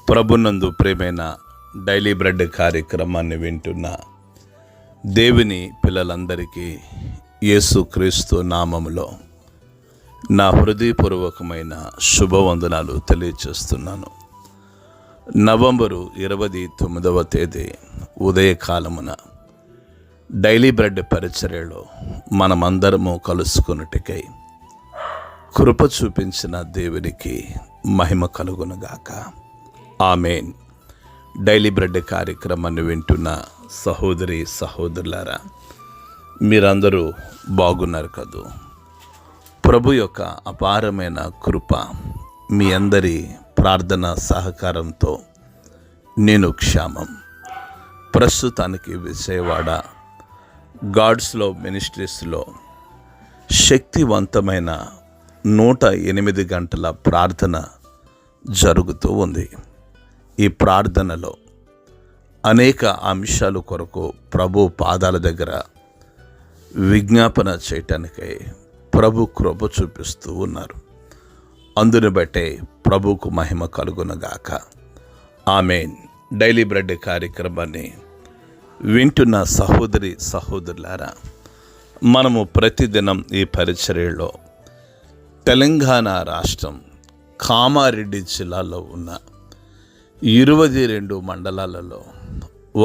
ప్రభునందు ప్రేమైన daily bread కార్యక్రమాన్ని వింటున్న దేవుని పిల్లలందరికీ యేసుక్రీస్తు నామములో నా హృదయపూర్వకమైన శుభవందనాలు తెలియచేస్తున్నాను. నవంబరు 29వ తేదీ ఉదయకాలమున డైలీ బ్రెడ్ పరిచర్యలో మనమందరము కలుసుకున్నట్టుకై కృప చూపించిన దేవునికి మహిమ కలుగునుగాక. ఆమేన్. డైలీ బ్రెడ్ కార్యక్రమాన్ని వింటున్న సహోదరి సహోదరులారా, మీరందరూ బాగున్నారు కదూ? ప్రభు యొక్క అపారమైన కృప మీ అందరి ప్రార్థన సహకారంతో నేను క్షేమం. ప్రస్తుతానికి విజయవాడ గాడ్స్ లవ్ మినిస్ట్రీస్లో శక్తివంతమైన 108 గంటల ప్రార్థన జరుగుతూ ఉంది. ఈ ప్రార్థనలో అనేక అంశాల కొరకు ప్రభు పాదాల దగ్గర విజ్ఞాపన చేయటానికై ప్రభు కృప చూపిస్తూ ఉన్నారు. అందుని బట్టే ప్రభుకు మహిమ కలుగునగాక. ఆమేన్. డైలీ బ్రెడ్ కార్యక్రమాన్ని వింటున్న సహోదరి సహోదరులారా, మనము ప్రతిదినం ఈ పరిచర్యలో తెలంగాణ రాష్ట్రం కామారెడ్డి జిల్లాలో ఉన్న 22 మండలాలలో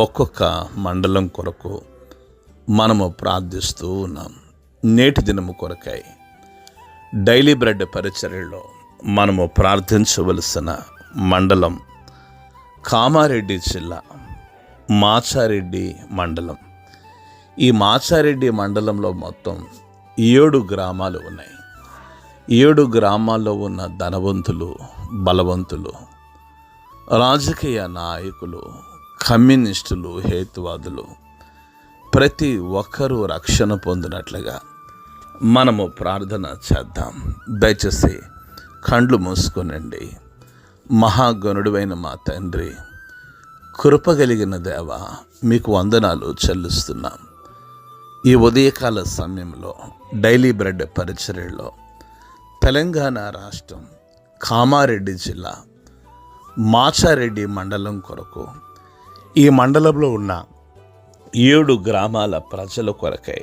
ఒక్కొక్క మండలం కొరకు మనము ప్రార్థిస్తూ ఉన్నాం. నేటి దినము కొరకై డైలీ బ్రెడ్ పరిచర్యలో మనము ప్రార్థించవలసిన మండలం కామారెడ్డి జిల్లా మాచారెడ్డి మండలం. ఈ మాచారెడ్డి మండలంలో మొత్తం 7 గ్రామాలు ఉన్నాయి. 7 గ్రామాల్లో ఉన్న ధనవంతులు, బలవంతులు, రాజకీయ నాయకులు, కమ్యూనిస్టులు, హేతువాదులు ప్రతి ఒక్కరూ రక్షణ పొందినట్లుగా మనము ప్రార్థన చేద్దాం. దయచేసి కండ్లు మూసుకొనండి. మహాగణుడువైన మా తండ్రి, కృపగలిగిన దేవ, మీకు వందనాలు చెల్లిస్తున్నాం. ఈ ఉదయకాల సమయంలో డైలీ బ్రెడ్ పరిచర్యలో తెలంగాణ రాష్ట్రం కామారెడ్డి జిల్లా మాచారెడ్డి మండలం కొరకు, ఈ మండలంలో ఉన్న 7 గ్రామాల ప్రజల కొరకై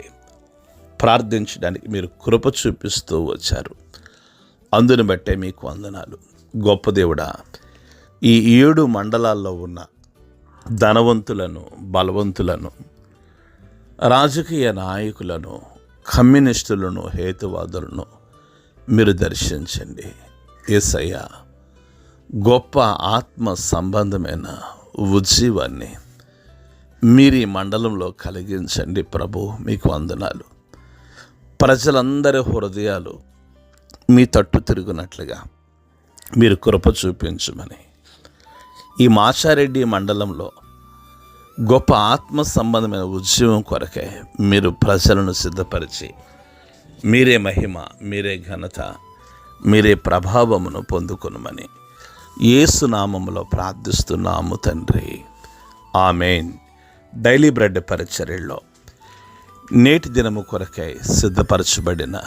ప్రార్థించడానికి మీరు కృప చూపిస్తూ వచ్చారు. అందుని బట్టే మీకు వందనాలు. గొప్ప దేవుడా, ఈ 7 మండలాల్లో ఉన్న ధనవంతులను, బలవంతులను, రాజకీయ నాయకులను, కమ్యూనిస్టులను, హేతువాదులను మీరు దర్శించండి. యేసయ్య, గొప్ప ఆత్మ సంబంధమైన ఉజ్జీవాన్ని మీరు ఈ మండలంలో కలిగించండి. ప్రభు, మీకు వందనాలు. ప్రజలందరి హృదయాలు మీ తట్టు తిరుగునట్లుగా మీరు కృప చూపించమని, ఈ మాచారెడ్డి మండలంలో గొప్ప ఆత్మ సంబంధమైన ఉద్యమం కొరకే మీరు ప్రజలను సిద్ధపరిచి మీరే మహిమ, మీరే ఘనత, మీరే ప్రభావమును పొందుకొనుమని యేసు నామములో ప్రార్థిస్తున్నాము తండ్రి. ఆమేన్. డైలీ బ్రెడ్ పరిచర్యలో నేటి దినము కొరకై సిద్ధపరచబడిన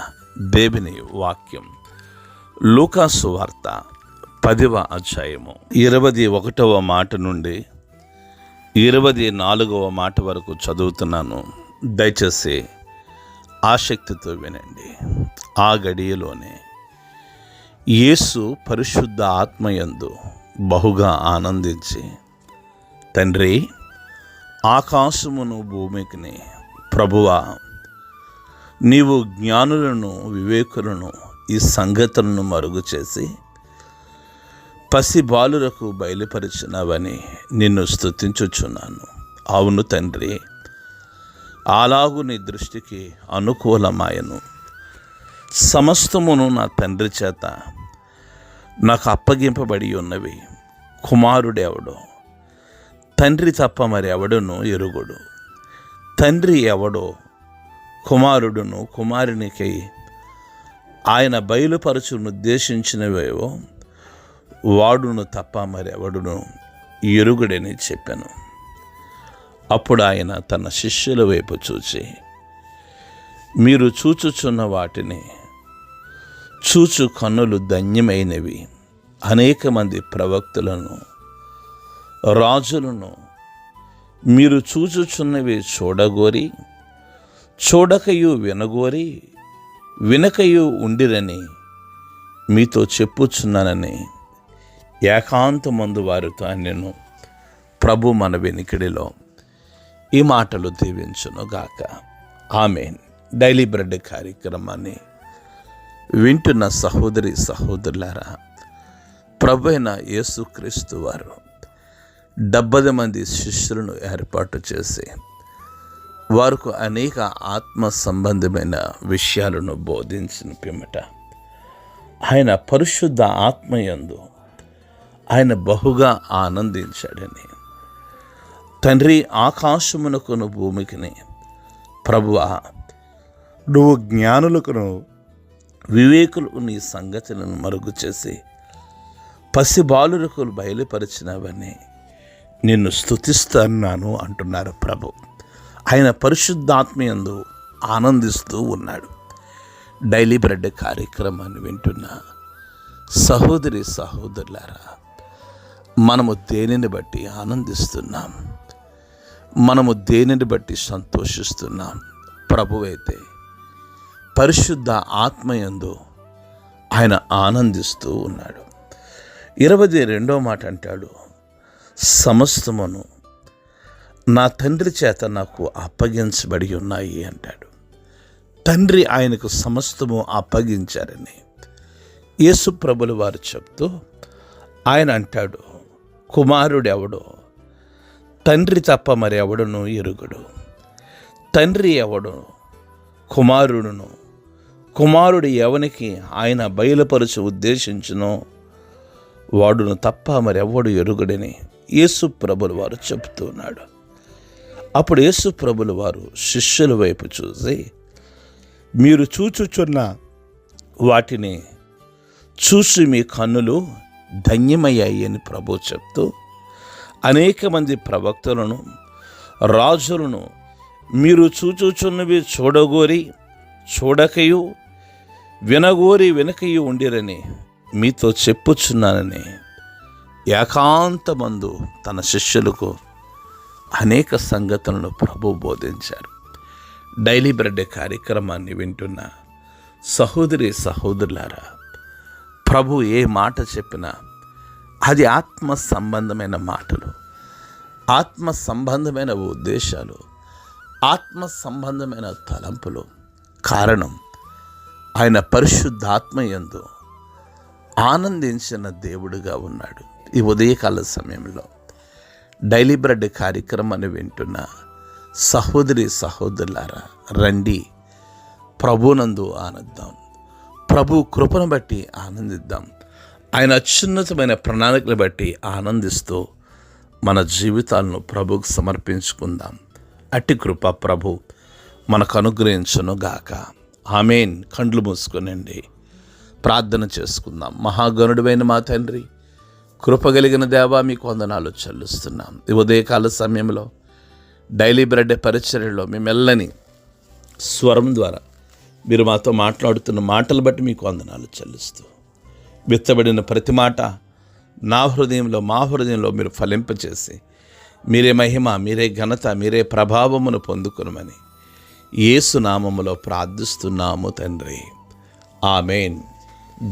దేవుని వాక్యం లూకాసు వార్త 10వ అధ్యాయము 21వ మాట నుండి 24వ మాట వరకు చదువుతున్నాను. దయచేసి ఆసక్తితో వినండి. ఆ గడియలోనే యేసు పరిశుద్ధ ఆత్మయందు బహుగా ఆనందించి, తండ్రి, ఆకాశమును భూమికిని ప్రభువా, నీవు జ్ఞానులను, వివేకులను ఈ సంగతులను మరుగు చేసి పసిబాలురకు బయలుపరిచినవని నిన్ను స్తుతించుచున్నాను. అవును తండ్రి, అలాగు నీ దృష్టికి అనుకూలమాయను. సమస్తమును నా తండ్రి చేత నాకు అప్పగింపబడి ఉన్నవి. కుమారుడెవడో తండ్రి తప్ప మరి ఎవడును ఎరుగుడు. తండ్రి ఎవడో కుమారుడును, కుమారునికై ఆయన బయలుపరచునుద్దేశించినవేవో వాడును తప్ప మరెవడును ఎరుగుడని చెప్పాను. అప్పుడు ఆయన తన శిష్యుల వైపు చూచి, మీరు చూచుచున్న వాటిని చూచు కన్నులు ధన్యమైనవి. అనేక మంది ప్రవక్తులను రాజులను మీరు చూచుచున్నవి చూడగోరి, చూడకయు వినగోరి, వినకయు ఉండిరని మీతో చెప్పుచున్నానని ఏకాంతమందు వారితో నేను ప్రభు మన వెనికిడిలో ఈ మాటలు దీవించును గాక. ఆమేన్. డైలీ బ్రెడ్ కార్యక్రమాన్ని వింటున్న సహోదరి సహోదరులారా, ప్రభు అయిన యేసుక్రీస్తు వారు 70 మంది శిష్యులను ఏర్పాటు చేసి వారికి అనేక ఆత్మ సంబంధమైన విషయాలను బోధించిన పిమ్మట ఆయన పరిశుద్ధ ఆత్మయందు ఆయన బహుగా ఆనందించాడని, తండ్రి ఆకాశమునకును భూమికిని, ప్రభువా నువ్వు జ్ఞానులకును వివేకులకు నీ సంగతులను మరుగు చేసి పసిబాలులకు బయలుపరిచినవన్నీ నిన్ను స్తుతిస్తున్నాను అంటున్నారు ప్రభు. ఆయన పరిశుద్ధాత్మయందు ఆనందిస్తూ ఉన్నాడు. డైలీ బ్రెడ్ కార్యక్రమాన్ని వింటున్న సహోదరి సహోదరులారా, మనము దేనిని బట్టి ఆనందిస్తున్నాం? మనము దేనిని బట్టి సంతోషిస్తున్నాం? ప్రభువైతే పరిశుద్ధ ఆత్మయందు ఆయన ఆనందిస్తూ ఉన్నాడు. 22వ మాట అంటాడు, సమస్తమును నా తండ్రి చేత నాకు అప్పగించబడి ఉన్నాయి అంటాడు. తండ్రి ఆయనకు సమస్తము అప్పగించారని యేసు ప్రభులు వారు చెప్తూ ఆయన అంటాడు, కుమారుడెవడో తండ్రి తప్ప మరి ఎవడును ఎరుగడు, తండ్రి ఎవడో కుమారుడును, కుమారుడు ఎవనికి ఆయన బయలుపరచు ఉద్దేశించునో వాడును తప్ప మరెవడు ఎరుగడని యేసు ప్రభులు వారు చెప్తున్నాడు. అప్పుడు యేసు ప్రభులు వారు శిష్యుల వైపు చూసి, మీరు చూచుచున్న వాటిని చూసి మీ కన్నులు ధన్యమయ్యాయి అని ప్రభు చెప్తూ, అనేక మంది ప్రవక్తలను రాజులను మీరు చూచుచున్నవి చూడగోరి చూడకయు, వినగోరి వినకయు ఉండిరని మీతో చెప్పుచున్నానని ఏకాంతమందు తన శిష్యులకు అనేక సంగతులను ప్రభు బోధించారు. డైలీ బ్రెడ్ కార్యక్రమాన్ని వింటున్న సహోదరి సహోదరులారా, ప్రభు ఏ మాట చెప్పినా అది ఆత్మ సంబంధమైన మాటలు, ఆత్మ సంబంధమైన ఉద్దేశాలు, ఆత్మ సంబంధమైన తలంపులు. కారణం ఆయన పరిశుద్ధాత్మయందు ఆనందించిన దేవుడుగా ఉన్నాడు. ఈ ఉదయకాల సమయంలో డైలీ బ్రెడ్ కార్యక్రమాన్ని వింటున్న సహోదరి సహోదరులారా, రండి ప్రభునందు ఆనందిద్దాం, ప్రభు కృపను బట్టి ఆనందిద్దాం, ఆయన అత్యున్నతమైన ప్రణాళికలు బట్టి ఆనందిస్తూ మన జీవితాలను ప్రభుకు సమర్పించుకుందాం. అట్టి కృప ప్రభు మనకు అనుగ్రహించును గాక. ఆమేన్. కండ్లు మూసుకొనండి, ప్రార్థన చేసుకుందాం. మహాగణుడైన మా తండ్రి, కృపగలిగిన దేవా, మీకు వందనాలు చెల్లిస్తున్నాం. ఈ ఉదయకాల సమయంలో డైలీ బ్రెడ్ పరిచర్యలో మీ మెల్లని స్వరం ద్వారా మీరు మాతో మాట్లాడుతున్న మాటలు బట్టి మీకు వందనాలు చెల్లిస్తూ, విత్తబడిన ప్రతి మాట నా హృదయంలో మా హృదయంలో మీరు ఫలింపచేసి మీరే మహిమ, మీరే ఘనత, మీరే ప్రభావమును పొందుకునమని యేసు నామములో ప్రార్థిస్తున్నాము తండ్రి. ఆమేన్.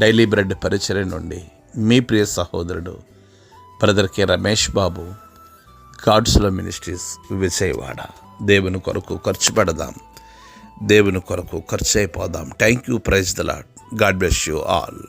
డైలీ బ్రెడ్ పరిచర్య నుండి మీ ప్రియ సహోదరుడు brother K Ramesh Babu, God's love ministries, Vijayawada. దేవుని కొరకు ఖర్చు పెడదాం, దేవుని కొరకు ఖర్చు అయిపోదాం. Thank you. Praise the lord. God bless you all.